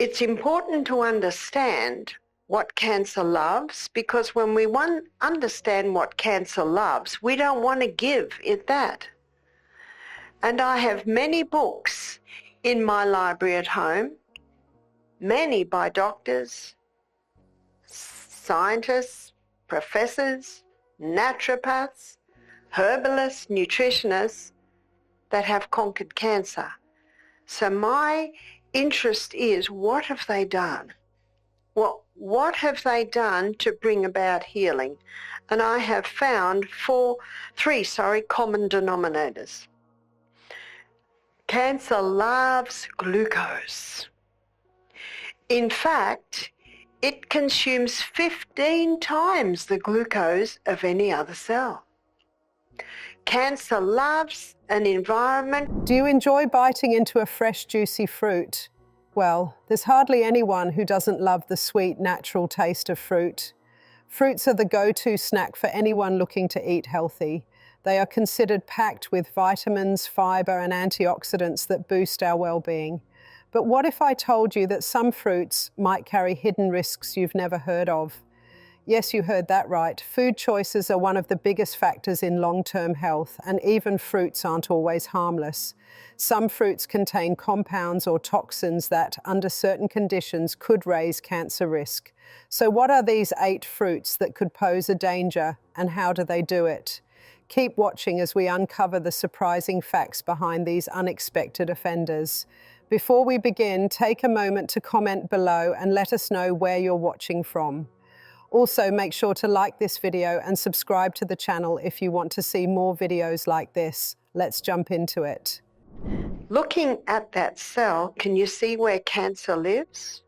It's important to understand what cancer loves, because when we understand what cancer loves, we don't want to give it that. And I have many books in my library at home, many by doctors, scientists, professors, naturopaths, herbalists, nutritionists that have conquered cancer. So my interest is, what have they done? What have they done to bring about healing? And I have found three common denominators. Cancer loves glucose. In fact, it consumes 15 times the glucose of any other cell. Cancer loves an environment. Do you enjoy biting into a fresh, juicy fruit? Well, there's hardly anyone who doesn't love the sweet, natural taste of fruit. Fruits are the go-to snack for anyone looking to eat healthy. They are considered packed with vitamins, fiber, and antioxidants that boost our well-being. But what if I told you that some fruits might carry hidden risks you've never heard of? Yes, you heard that right. Food choices are one of the biggest factors in long-term health, and even fruits aren't always harmless. Some fruits contain compounds or toxins that, under certain conditions, could raise cancer risk. So what are these 8 fruits that could pose a danger, and how do they do it? Keep watching as we uncover the surprising facts behind these unexpected offenders. Before we begin, take a moment to comment below and let us know where you're watching from. Also, make sure to like this video and subscribe to the channel if you want to see more videos like this. Let's jump into it. Looking at that cell, can you see where cancer lives?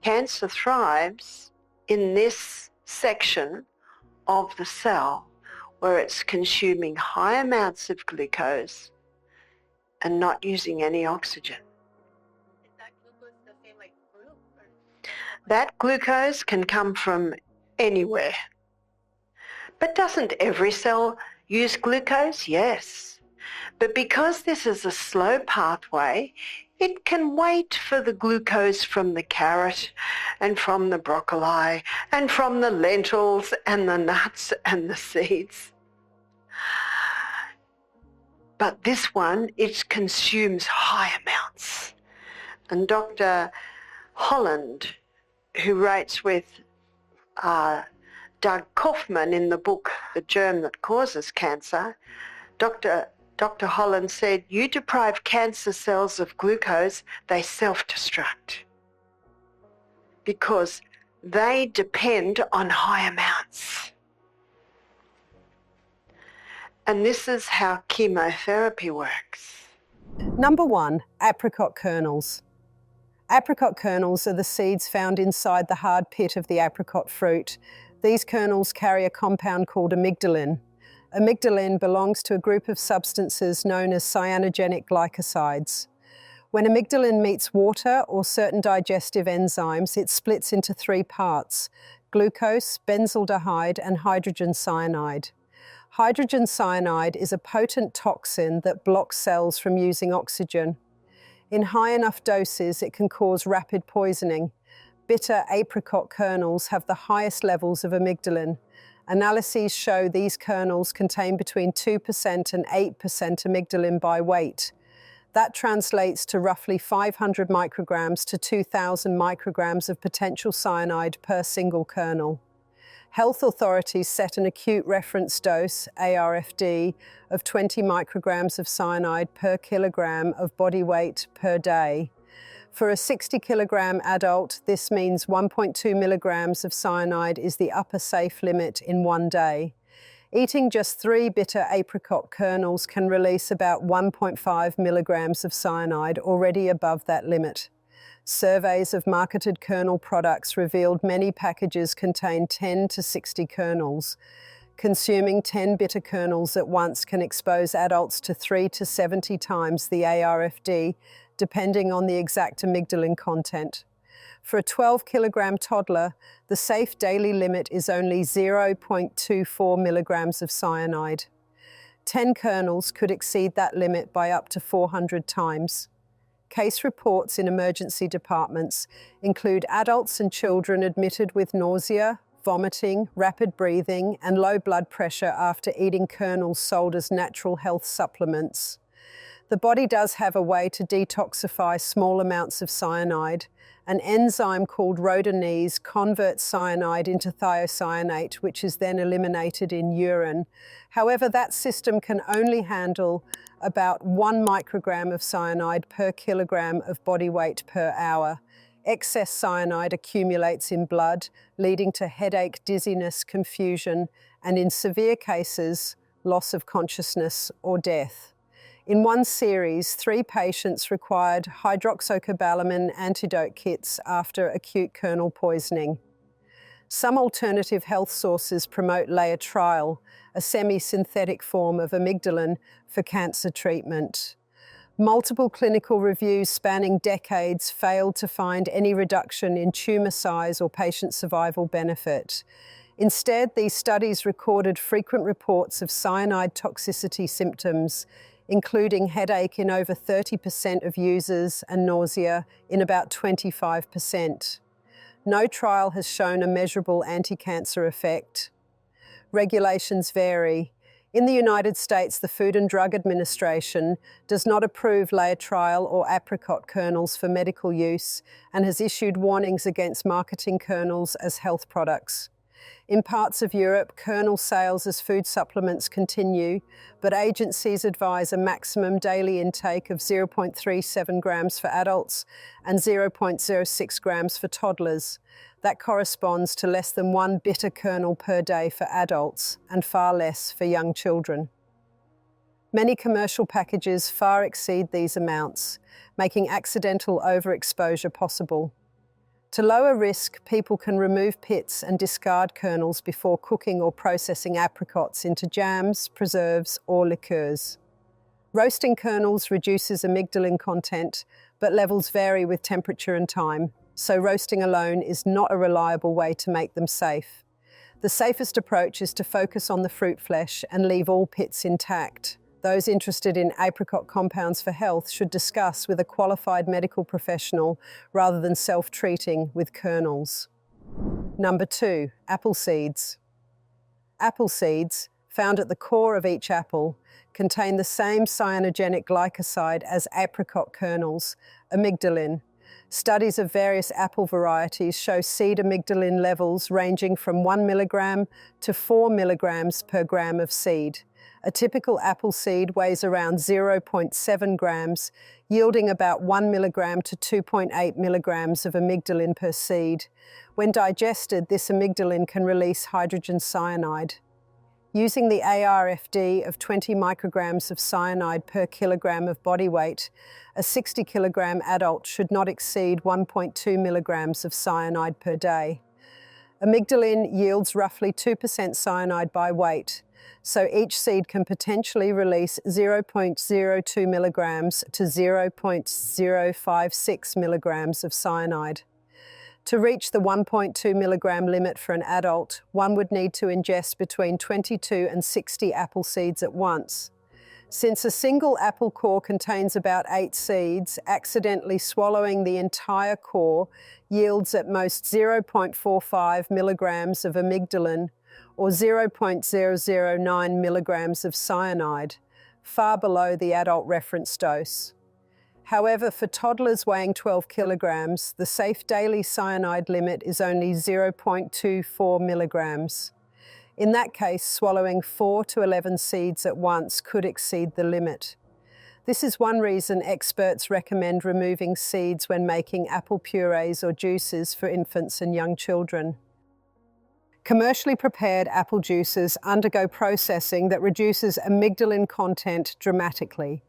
Cancer thrives in this section of the cell where it's consuming high amounts of glucose and not using any oxygen. Is that glucose the same like fruit? That glucose can come from anywhere. But doesn't every cell use glucose? Yes. But because this is a slow pathway, it can wait for the glucose from the carrot and from the broccoli and from the lentils and the nuts and the seeds. But this one, it consumes high amounts. And Dr. Holland, who writes with Doug Kaufman in the book, The Germ That Causes Cancer, Dr. Holland said, you deprive cancer cells of glucose, they self-destruct because they depend on high amounts. And this is how chemotherapy works. Number 1, apricot kernels. Apricot kernels are the seeds found inside the hard pit of the apricot fruit. These kernels carry a compound called amygdalin. Amygdalin belongs to a group of substances known as cyanogenic glycosides. When amygdalin meets water or certain digestive enzymes, it splits into 3 parts: glucose, benzaldehyde, and hydrogen cyanide. Hydrogen cyanide is a potent toxin that blocks cells from using oxygen. In high enough doses, it can cause rapid poisoning. Bitter apricot kernels have the highest levels of amygdalin. Analyses show these kernels contain between 2% and 8% amygdalin by weight. That translates to roughly 500 micrograms to 2,000 micrograms of potential cyanide per single kernel. Health authorities set an acute reference dose, ARFD, of 20 micrograms of cyanide per kilogram of body weight per day. For a 60-kilogram adult, this means 1.2 milligrams of cyanide is the upper safe limit in one day. Eating just 3 bitter apricot kernels can release about 1.5 milligrams of cyanide, already above that limit. Surveys of marketed kernel products revealed many packages contain 10 to 60 kernels. Consuming 10 bitter kernels at once can expose adults to 3 to 70 times the ARFD, depending on the exact amygdalin content. For a 12-kilogram toddler, the safe daily limit is only 0.24 milligrams of cyanide. 10 kernels could exceed that limit by up to 400 times. Case reports in emergency departments include adults and children admitted with nausea, vomiting, rapid breathing, and low blood pressure after eating kernels sold as natural health supplements. The body does have a way to detoxify small amounts of cyanide. An enzyme called rhodonase converts cyanide into thiocyanate, which is then eliminated in urine. However, that system can only handle about 1 microgram of cyanide per kilogram of body weight per hour. Excess cyanide accumulates in blood, leading to headache, dizziness, confusion, and in severe cases, loss of consciousness or death. In one series, 3 patients required hydroxycobalamin antidote kits after acute kernel poisoning. Some alternative health sources promote laetrile, a semi-synthetic form of amygdalin, for cancer treatment. Multiple clinical reviews spanning decades failed to find any reduction in tumor size or patient survival benefit. Instead, these studies recorded frequent reports of cyanide toxicity symptoms, including headache in over 30% of users and nausea in about 25%. No trial has shown a measurable anti-cancer effect. Regulations vary. In the United States, the Food and Drug Administration does not approve laetrile or apricot kernels for medical use and has issued warnings against marketing kernels as health products. In parts of Europe, kernel sales as food supplements continue, but agencies advise a maximum daily intake of 0.37 grams for adults and 0.06 grams for toddlers. That corresponds to less than 1 bitter kernel per day for adults and far less for young children. Many commercial packages far exceed these amounts, making accidental overexposure possible. To lower risk, people can remove pits and discard kernels before cooking or processing apricots into jams, preserves, or liqueurs. Roasting kernels reduces amygdalin content, but levels vary with temperature and time, so roasting alone is not a reliable way to make them safe. The safest approach is to focus on the fruit flesh and leave all pits intact. Those interested in apricot compounds for health should discuss with a qualified medical professional rather than self-treating with kernels. Number 2, apple seeds. Apple seeds, found at the core of each apple, contain the same cyanogenic glycoside as apricot kernels, amygdalin. Studies of various apple varieties show seed amygdalin levels ranging from 1 milligram to 4 milligrams per gram of seed. A typical apple seed weighs around 0.7 grams, yielding about 1 milligram to 2.8 milligrams of amygdalin per seed. When digested, this amygdalin can release hydrogen cyanide. Using the ARFD of 20 micrograms of cyanide per kilogram of body weight, a 60 kilogram adult should not exceed 1.2 milligrams of cyanide per day. Amygdalin yields roughly 2% cyanide by weight, so each seed can potentially release 0.02 milligrams to 0.056 milligrams of cyanide. To reach the 1.2 milligram limit for an adult, one would need to ingest between 22 and 60 apple seeds at once. Since a single apple core contains about 8 seeds, accidentally swallowing the entire core yields at most 0.45 milligrams of amygdalin or 0.009 milligrams of cyanide, far below the adult reference dose. However, for toddlers weighing 12 kilograms, the safe daily cyanide limit is only 0.24 milligrams. In that case, swallowing 4 to 11 seeds at once could exceed the limit. This is one reason experts recommend removing seeds when making apple purees or juices for infants and young children. Commercially prepared apple juices undergo processing that reduces amygdalin content dramatically.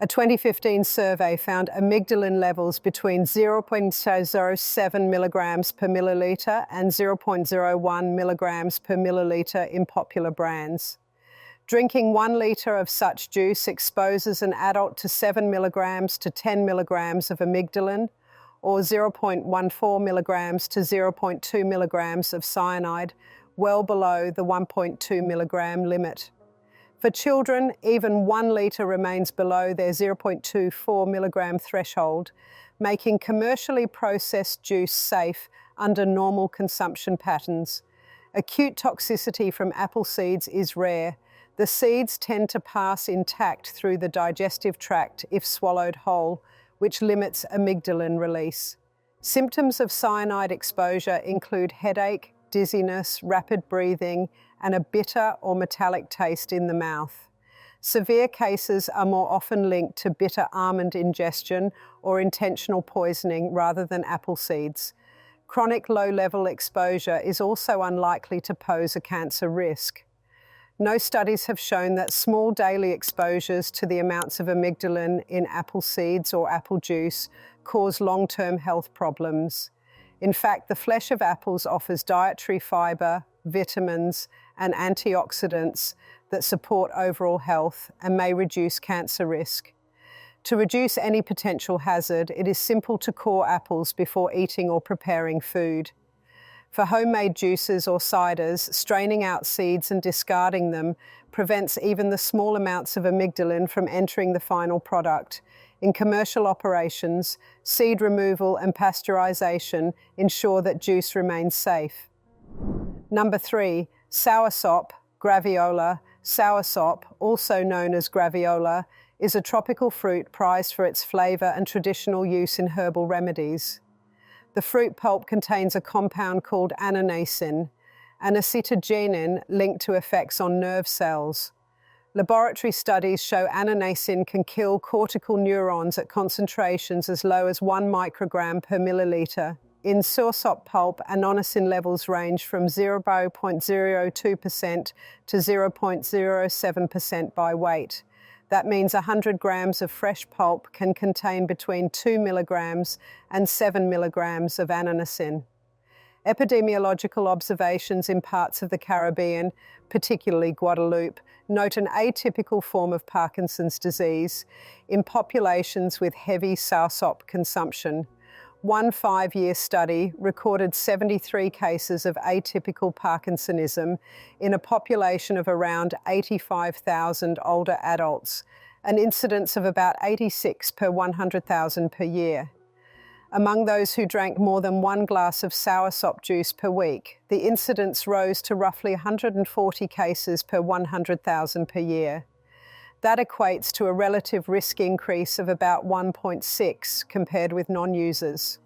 A 2015 survey found amygdalin levels between 0.07 milligrams per milliliter and 0.01 milligrams per milliliter in popular brands. Drinking 1 liter of such juice exposes an adult to 7 milligrams to 10 milligrams of amygdalin, or 0.14 milligrams to 0.2 milligrams of cyanide, well below the 1.2 milligram limit. For children, even 1 litre remains below their 0.24 milligram threshold, making commercially processed juice safe under normal consumption patterns. Acute toxicity from apple seeds is rare. The seeds tend to pass intact through the digestive tract if swallowed whole, which limits amygdalin release. Symptoms of cyanide exposure include headache, dizziness, rapid breathing, and a bitter or metallic taste in the mouth. Severe cases are more often linked to bitter almond ingestion or intentional poisoning rather than apple seeds. Chronic low-level exposure is also unlikely to pose a cancer risk. No studies have shown that small daily exposures to the amounts of amygdalin in apple seeds or apple juice cause long-term health problems. In fact, the flesh of apples offers dietary fiber, vitamins, and antioxidants that support overall health and may reduce cancer risk. To reduce any potential hazard, it is simple to core apples before eating or preparing food. For homemade juices or ciders, straining out seeds and discarding them prevents even the small amounts of amygdalin from entering the final product. In commercial operations, seed removal and pasteurization ensure that juice remains safe. Number 3, soursop, graviola. Soursop, also known as graviola, is a tropical fruit prized for its flavor and traditional use in herbal remedies. The fruit pulp contains a compound called annonacin, an acetogenin linked to effects on nerve cells. Laboratory studies show annonacin can kill cortical neurons at concentrations as low as 1 microgram per milliliter. In soursop pulp, annonacin levels range from 0.02% to 0.07% by weight. That means 100 grams of fresh pulp can contain between 2 milligrams and 7 milligrams of annonacin. Epidemiological observations in parts of the Caribbean, particularly Guadeloupe, note an atypical form of Parkinson's disease in populations with heavy soursop consumption. One 5-year study recorded 73 cases of atypical Parkinsonism in a population of around 85,000 older adults, an incidence of about 86 per 100,000 per year. Among those who drank more than 1 glass of soursop juice per week, the incidence rose to roughly 140 cases per 100,000 per year. That equates to a relative risk increase of about 1.6 compared with non-users.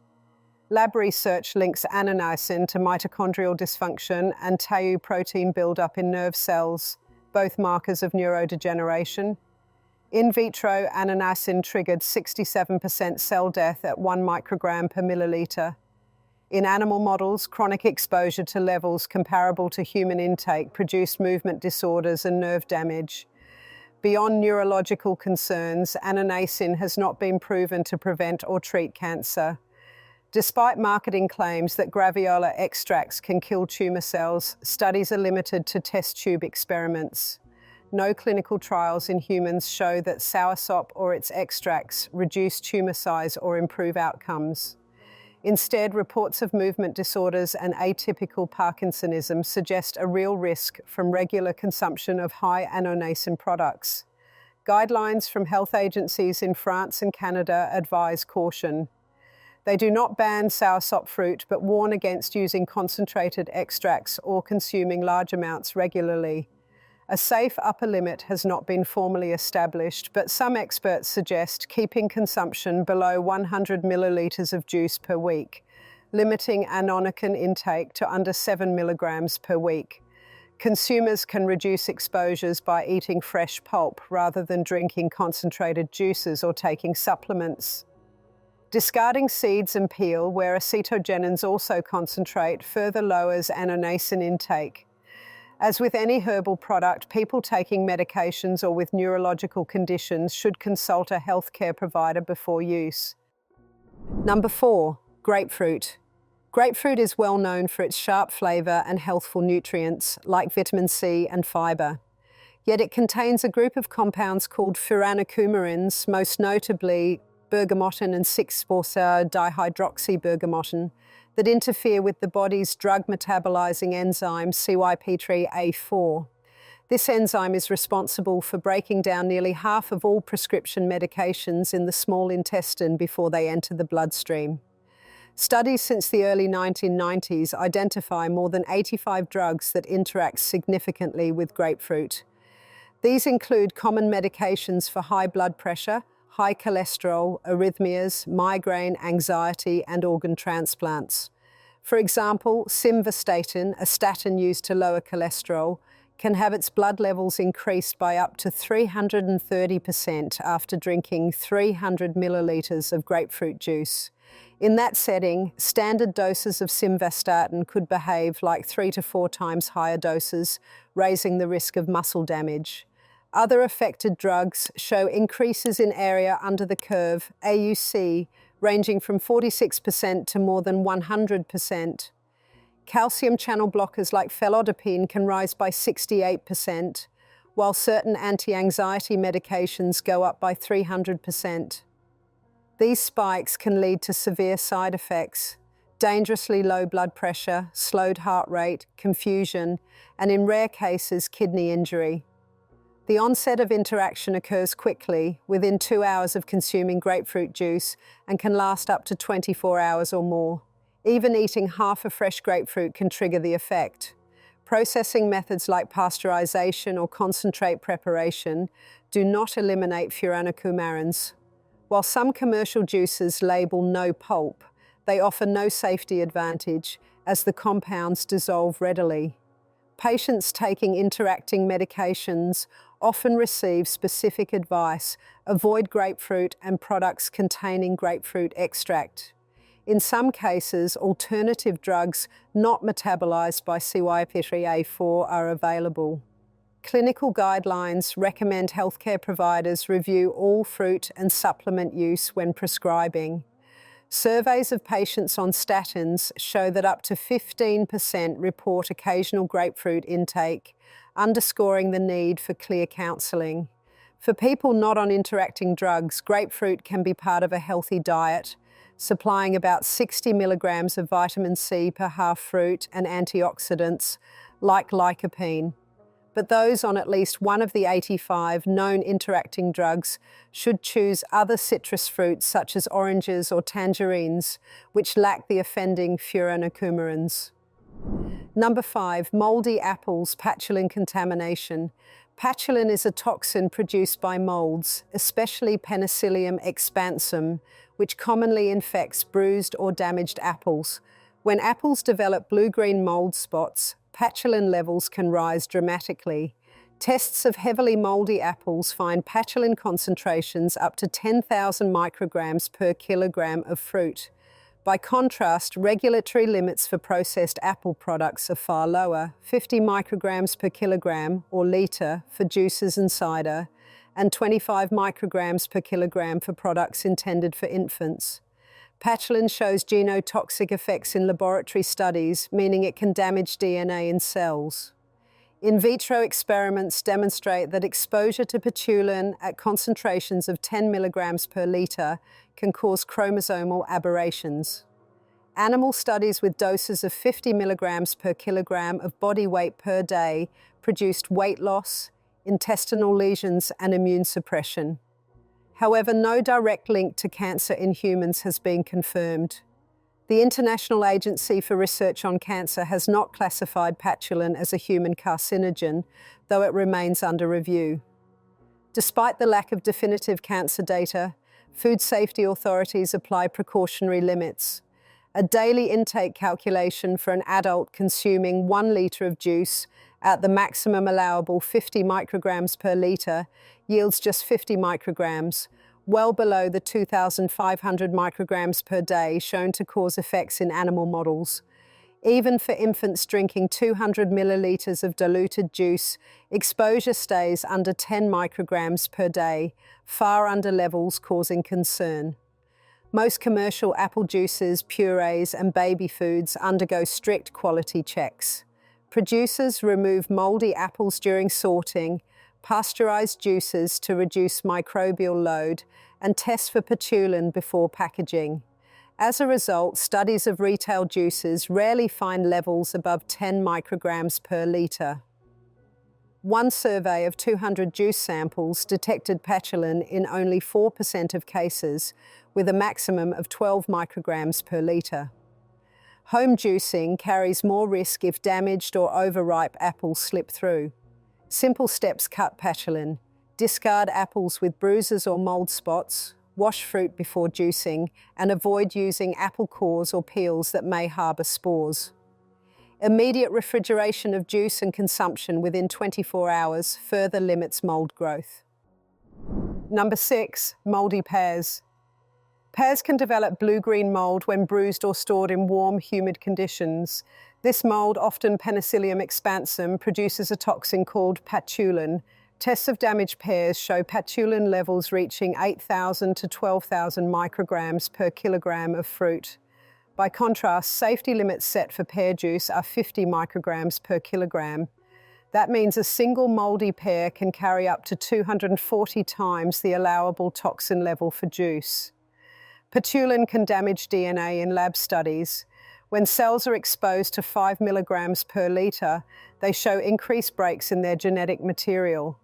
Lab research links annonacin to mitochondrial dysfunction and tau protein buildup in nerve cells, both markers of neurodegeneration. In vitro, annonacin triggered 67% cell death at 1 microgram per milliliter. In animal models, chronic exposure to levels comparable to human intake produced movement disorders and nerve damage. Beyond neurological concerns, annonacin has not been proven to prevent or treat cancer. Despite marketing claims that graviola extracts can kill tumor cells, studies are limited to test tube experiments. No clinical trials in humans show that soursop or its extracts reduce tumor size or improve outcomes. Instead, reports of movement disorders and atypical Parkinsonism suggest a real risk from regular consumption of high annonacin products. Guidelines from health agencies in France and Canada advise caution. They do not ban soursop fruit, but warn against using concentrated extracts or consuming large amounts regularly. A safe upper limit has not been formally established, but some experts suggest keeping consumption below 100 milliliters of juice per week, limiting annonacin intake to under 7 milligrams per week. Consumers can reduce exposures by eating fresh pulp rather than drinking concentrated juices or taking supplements. Discarding seeds and peel, where acetogenins also concentrate, further lowers annonacin intake. As with any herbal product, people taking medications or with neurological conditions should consult a healthcare provider before use. Number 4, grapefruit. Grapefruit is well known for its sharp flavor and healthful nutrients like vitamin C and fiber. Yet it contains a group of compounds called furanocoumarins, most notably bergamottin and 6-phosphor-dihydroxybergamottin, that interfere with the body's drug-metabolizing enzyme CYP3A4. This enzyme is responsible for breaking down nearly half of all prescription medications in the small intestine before they enter the bloodstream. Studies since the early 1990s identify more than 85 drugs that interact significantly with grapefruit. These include common medications for high blood pressure, high cholesterol, arrhythmias, migraine, anxiety, and organ transplants. For example, simvastatin, a statin used to lower cholesterol, can have its blood levels increased by up to 330% after drinking 300 milliliters of grapefruit juice. In that setting, standard doses of simvastatin could behave like 3 to 4 times higher doses, raising the risk of muscle damage. Other affected drugs show increases in area under the curve, AUC, ranging from 46% to more than 100%. Calcium channel blockers like felodipine can rise by 68%, while certain anti-anxiety medications go up by 300%. These spikes can lead to severe side effects, dangerously low blood pressure, slowed heart rate, confusion, and in rare cases, kidney injury. The onset of interaction occurs quickly, within 2 hours of consuming grapefruit juice, and can last up to 24 hours or more. Even eating half a fresh grapefruit can trigger the effect. Processing methods like pasteurization or concentrate preparation do not eliminate furanocoumarins. While some commercial juices label no pulp, they offer no safety advantage, as the compounds dissolve readily. Patients taking interacting medications often receive specific advice: avoid grapefruit and products containing grapefruit extract. In some cases, alternative drugs not metabolized by CYP3A4 are available. Clinical guidelines recommend healthcare providers review all fruit and supplement use when prescribing. Surveys of patients on statins show that up to 15% report occasional grapefruit intake, underscoring the need for clear counselling. For people not on interacting drugs, grapefruit can be part of a healthy diet, supplying about 60 milligrams of vitamin C per half fruit and antioxidants like lycopene. But those on at least one of the 85 known interacting drugs should choose other citrus fruits such as oranges or tangerines, which lack the offending furanocoumarins. Number 5, moldy apples, patulin contamination. Patulin is a toxin produced by molds, especially Penicillium expansum, which commonly infects bruised or damaged apples. When apples develop blue-green mold spots, patulin levels can rise dramatically. Tests of heavily moldy apples find patulin concentrations up to 10,000 micrograms per kilogram of fruit. By contrast, regulatory limits for processed apple products are far lower, 50 micrograms per kilogram or litre for juices and cider, and 25 micrograms per kilogram for products intended for infants. Patulin shows genotoxic effects in laboratory studies, meaning it can damage DNA in cells. In vitro experiments demonstrate that exposure to patulin at concentrations of 10 milligrams per litre can cause chromosomal aberrations. Animal studies with doses of 50 milligrams per kilogram of body weight per day produced weight loss, intestinal lesions, and immune suppression. However, no direct link to cancer in humans has been confirmed. The International Agency for Research on Cancer has not classified patulin as a human carcinogen, though it remains under review. Despite the lack of definitive cancer data, food safety authorities apply precautionary limits. A daily intake calculation for an adult consuming 1 litre of juice at the maximum allowable 50 micrograms per litre yields just 50 micrograms, well below the 2,500 micrograms per day shown to cause effects in animal models. Even for infants drinking 200 millilitres of diluted juice, exposure stays under 10 micrograms per day, far under levels causing concern. Most commercial apple juices, purees, and baby foods undergo strict quality checks. Producers remove moldy apples during sorting, pasteurize juices to reduce microbial load, and test for patulin before packaging. As a result, studies of retail juices rarely find levels above 10 micrograms per litre. One survey of 200 juice samples detected patulin in only 4% of cases, with a maximum of 12 micrograms per litre. Home juicing carries more risk if damaged or overripe apples slip through. Simple steps cut patulin. Discard apples with bruises or mold spots, wash fruit before juicing, and avoid using apple cores or peels that may harbour spores. Immediate refrigeration of juice and consumption within 24 hours further limits mold growth. Number 6, moldy pears. Pears can develop blue-green mold when bruised or stored in warm, humid conditions. This mold, often Penicillium expansum, produces a toxin called patulin. Tests of damaged pears show patulin levels reaching 8,000 to 12,000 micrograms per kilogram of fruit. By contrast, safety limits set for pear juice are 50 micrograms per kilogram. That means a single moldy pear can carry up to 240 times the allowable toxin level for juice. Patulin can damage DNA in lab studies. When cells are exposed to 5 milligrams per litre, they show increased breaks in their genetic material.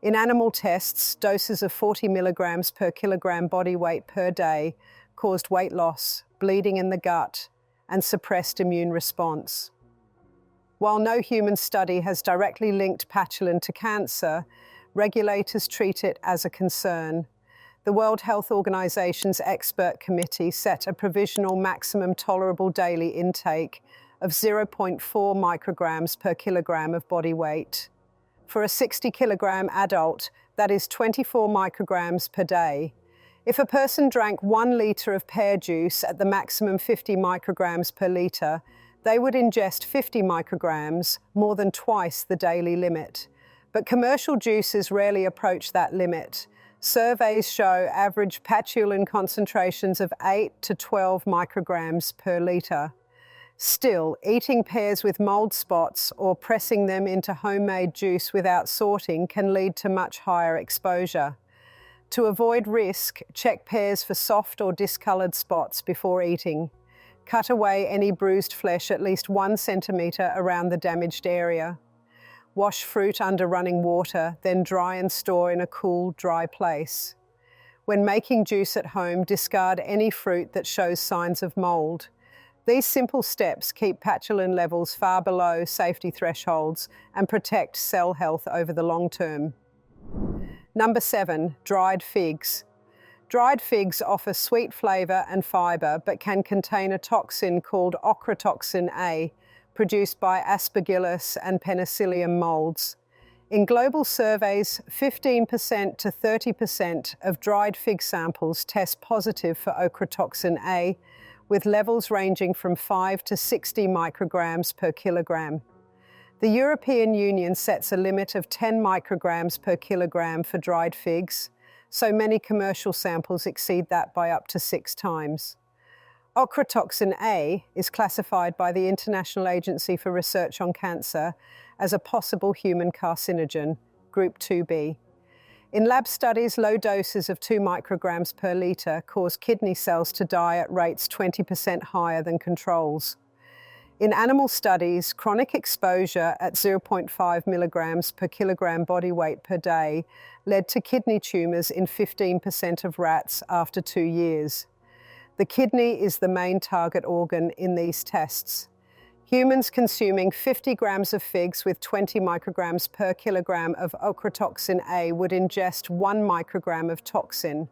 In animal tests, doses of 40 milligrams per kilogram body weight per day caused weight loss, bleeding in the gut, and suppressed immune response. While no human study has directly linked patulin to cancer, regulators treat it as a concern. The World Health Organization's expert committee set a provisional maximum tolerable daily intake of 0.4 micrograms per kilogram of body weight. For a 60-kilogram adult, that is 24 micrograms per day. If a person drank 1 litre of pear juice at the maximum 50 micrograms per litre, they would ingest 50 micrograms, more than twice the daily limit. But commercial juices rarely approach that limit. Surveys show average patulin concentrations of 8 to 12 micrograms per litre. Still, eating pears with mold spots or pressing them into homemade juice without sorting can lead to much higher exposure. To avoid risk, check pears for soft or discoloured spots before eating. Cut away any bruised flesh at least 1 centimetre around the damaged area. Wash fruit under running water, then dry and store in a cool, dry place. When making juice at home, discard any fruit that shows signs of mold. These simple steps keep patulin levels far below safety thresholds and protect cell health over the long term. Number 7, dried figs. Dried figs offer sweet flavour and fibre, but can contain a toxin called ochratoxin A, produced by Aspergillus and Penicillium molds. In global surveys, 15% to 30% of dried fig samples test positive for ochratoxin A, with levels ranging from 5 to 60 micrograms per kilogram. The European Union sets a limit of 10 micrograms per kilogram for dried figs, so many commercial samples exceed that by up to 6 times. Ochratoxin A is classified by the International Agency for Research on Cancer as a possible human carcinogen, Group 2B. In lab studies, low doses of 2 micrograms per litre cause kidney cells to die at rates 20% higher than controls. In animal studies, chronic exposure at 0.5 milligrams per kilogram body weight per day led to kidney tumours in 15% of rats after 2 years. The kidney is the main target organ in these tests. Humans consuming 50 grams of figs with 20 micrograms per kilogram of ochratoxin A would ingest 1 microgram of toxin.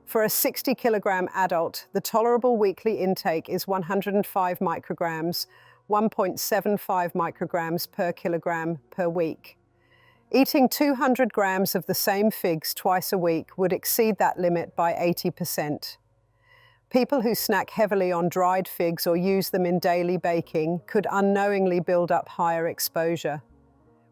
For a 60-kilogram adult, the tolerable weekly intake is 105 micrograms, 1.75 micrograms per kilogram per week. Eating 200 grams of the same figs twice a week would exceed that limit by 80%. People who snack heavily on dried figs or use them in daily baking could unknowingly build up higher exposure.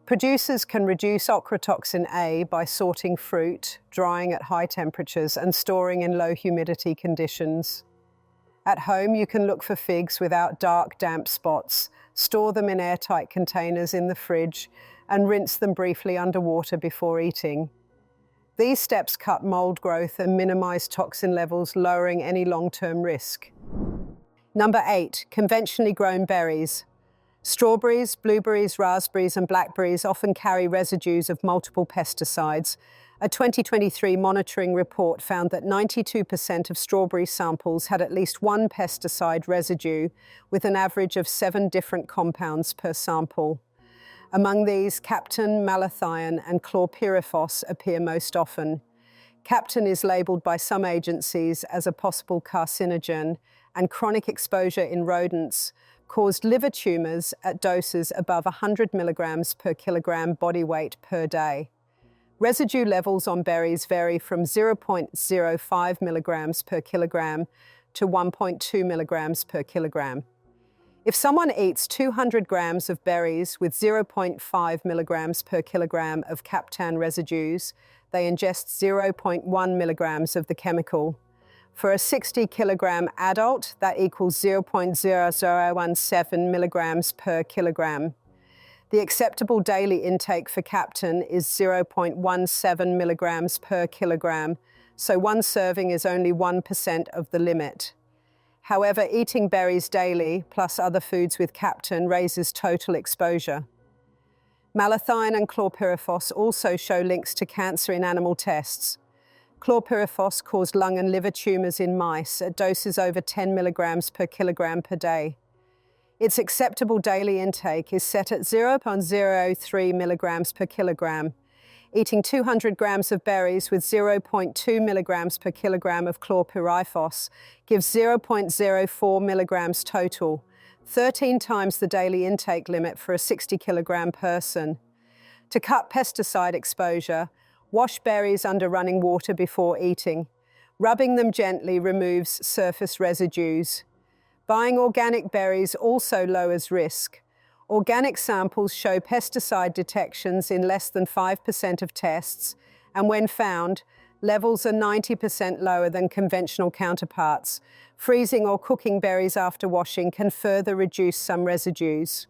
Producers can reduce ochratoxin A by sorting fruit, drying at high temperatures, and storing in low humidity conditions. At home, you can look for figs without dark, damp spots, store them in airtight containers in the fridge, and rinse them briefly under water before eating. These steps cut mold growth and minimize toxin levels, lowering any long-term risk. Number 8, conventionally grown berries. Strawberries, blueberries, raspberries, and blackberries often carry residues of multiple pesticides. A 2023 monitoring report found that 92% of strawberry samples had at least one pesticide residue, with an average of 7 different compounds per sample. Among these, captan, malathion, and chlorpyrifos appear most often. Captan is labelled by some agencies as a possible carcinogen, and chronic exposure in rodents caused liver tumours at doses above 100 milligrams per kilogram body weight per day. Residue levels on berries vary from 0.05 milligrams per kilogram to 1.2 milligrams per kilogram. If someone eats 200 grams of berries with 0.5 milligrams per kilogram of captan residues, they ingest 0.1 milligrams of the chemical. For a 60 kilogram adult, that equals 0.0017 milligrams per kilogram. The acceptable daily intake for captan is 0.17 milligrams per kilogram, so one serving is only 1% of the limit. However, eating berries daily, plus other foods with captan, raises total exposure. Malathion and chlorpyrifos also show links to cancer in animal tests. Chlorpyrifos caused lung and liver tumours in mice at doses over 10 milligrams per kilogram per day. Its acceptable daily intake is set at 0.03 milligrams per kilogram. Eating 200 grams of berries with 0.2 milligrams per kilogram of chlorpyrifos gives 0.04 milligrams total, 13 times the daily intake limit for a 60 kilogram person. To cut pesticide exposure, wash berries under running water before eating. Rubbing them gently removes surface residues. Buying organic berries also lowers risk. Organic samples show pesticide detections in less than 5% of tests, and when found, levels are 90% lower than conventional counterparts. Freezing or cooking berries after washing can further reduce some residues.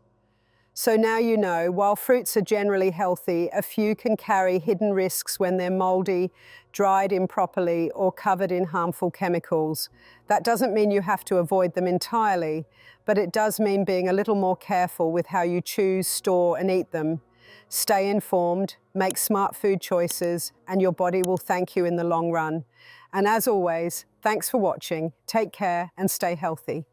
So now you know, while fruits are generally healthy, a few can carry hidden risks when they're moldy, dried improperly, or covered in harmful chemicals. That doesn't mean you have to avoid them entirely, but it does mean being a little more careful with how you choose, store, and eat them. Stay informed, make smart food choices, and your body will thank you in the long run. And as always, thanks for watching, take care, and stay healthy.